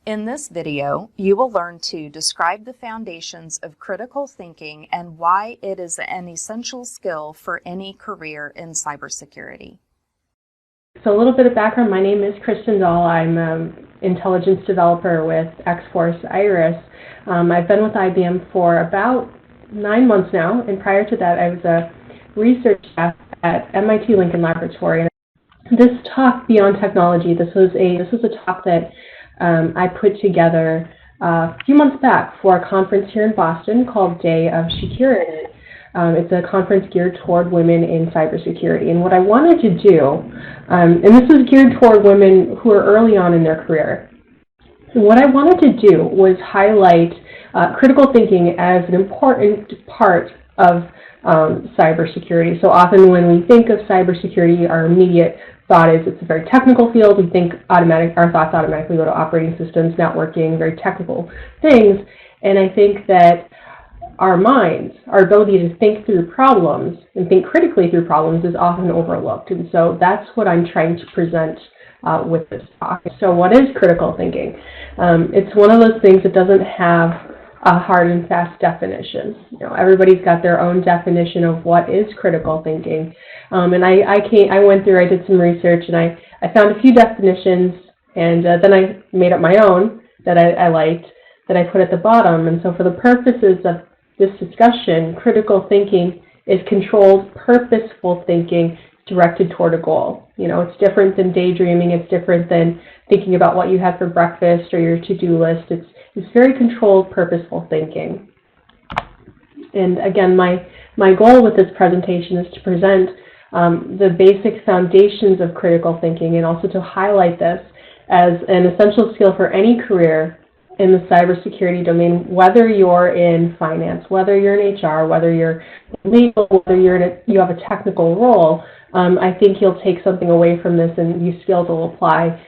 In this video, you will learn to describe the foundations of critical thinking and why it is an essential skill for any career in cybersecurity. So a little bit of background, my name is Kristen Dahl. I'm an intelligence developer with X-Force Iris. I've been with IBM for about 9 months now, and prior to that I was a research staff at MIT Lincoln Laboratory. And this talk, Beyond Technology, this was a talk that I put together a few months back for a conference here in Boston called Day of Security. It's a conference geared toward women in cybersecurity. And what I wanted to do, and this is geared toward women who are early on in their career, and what I wanted to do was highlight critical thinking as an important part of cybersecurity. So often when we think of cybersecurity, our immediate thought is it's a very technical field. We think our thoughts automatically go to operating systems, networking, very technical things. And I think that our minds, our ability to think through problems and think critically through problems is often overlooked. And so that's what I'm trying to present with this talk. So what is critical thinking? It's one of those things that doesn't have a hard and fast definition. Everybody's got their own definition of what is critical thinking. And I went through, I did some research, and I found a few definitions, and then I made up my own that I liked, that I put at the bottom. And so for the purposes of this discussion, critical thinking is controlled, purposeful thinking directed toward a goal. It's different than daydreaming. It's different than thinking about what you had for breakfast or your to-do list. It's very controlled, purposeful thinking. And again, my goal with this presentation is to present the basic foundations of critical thinking, and also to highlight this as an essential skill for any career in the cybersecurity domain, whether you're in finance, whether you're in HR, whether you're legal, whether you have a technical role. I think you'll take something away from this, and these skills will apply,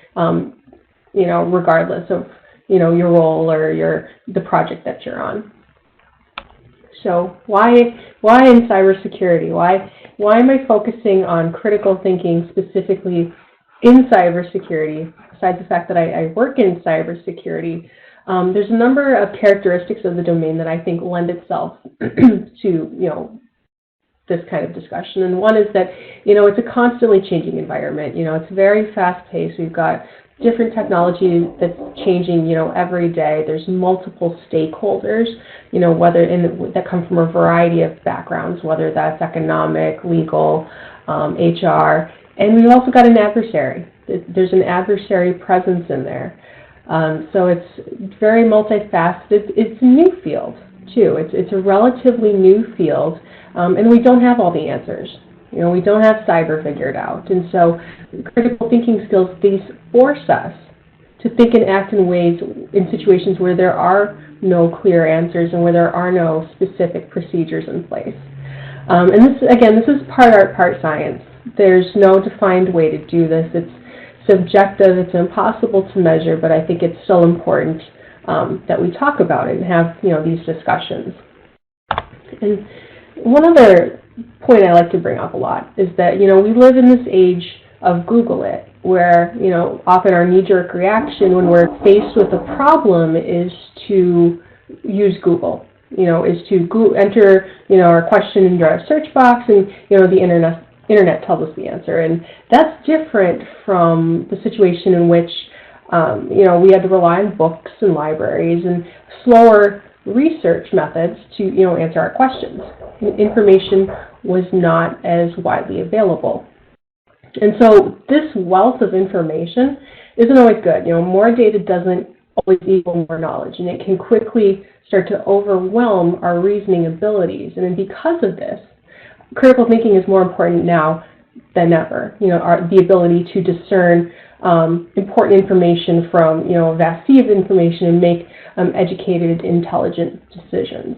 regardless of your role or the project that you're on. So why in cybersecurity? Why am I focusing on critical thinking specifically in cybersecurity? Besides the fact that I work in cybersecurity, there's a number of characteristics of the domain that I think lend itself to this kind of discussion. And one is that it's a constantly changing environment. It's very fast-paced. We've got different technology that's changing, every day. There's multiple stakeholders, that come from a variety of backgrounds, whether that's economic, legal, HR, and we've also got an adversary. There's an adversary presence in there. So it's very multifaceted. It's a new field, too. It's a relatively new field, and we don't have all the answers. We don't have cyber figured out. And so critical thinking skills, these force us to think and act in ways, in situations where there are no clear answers and where there are no specific procedures in place. And this is part art, part science. There's no defined way to do this. It's subjective, it's impossible to measure, but I think it's so important that we talk about it and have, these discussions. And one other point I like to bring up a lot is that, we live in this age of Google it, where, often our knee-jerk reaction when we're faced with a problem is to use Google, is to enter, our question into our search box, and, the internet tells us the answer. And that's different from the situation in which, we had to rely on books and libraries and slower research methods to, answer our questions. Information was not as widely available. And so this wealth of information isn't always good. More data doesn't always equal more knowledge, and it can quickly start to overwhelm our reasoning abilities. And then because of this, critical thinking is more important now than ever. The ability to discern important information from, a vast sea of information and make educated, intelligent decisions.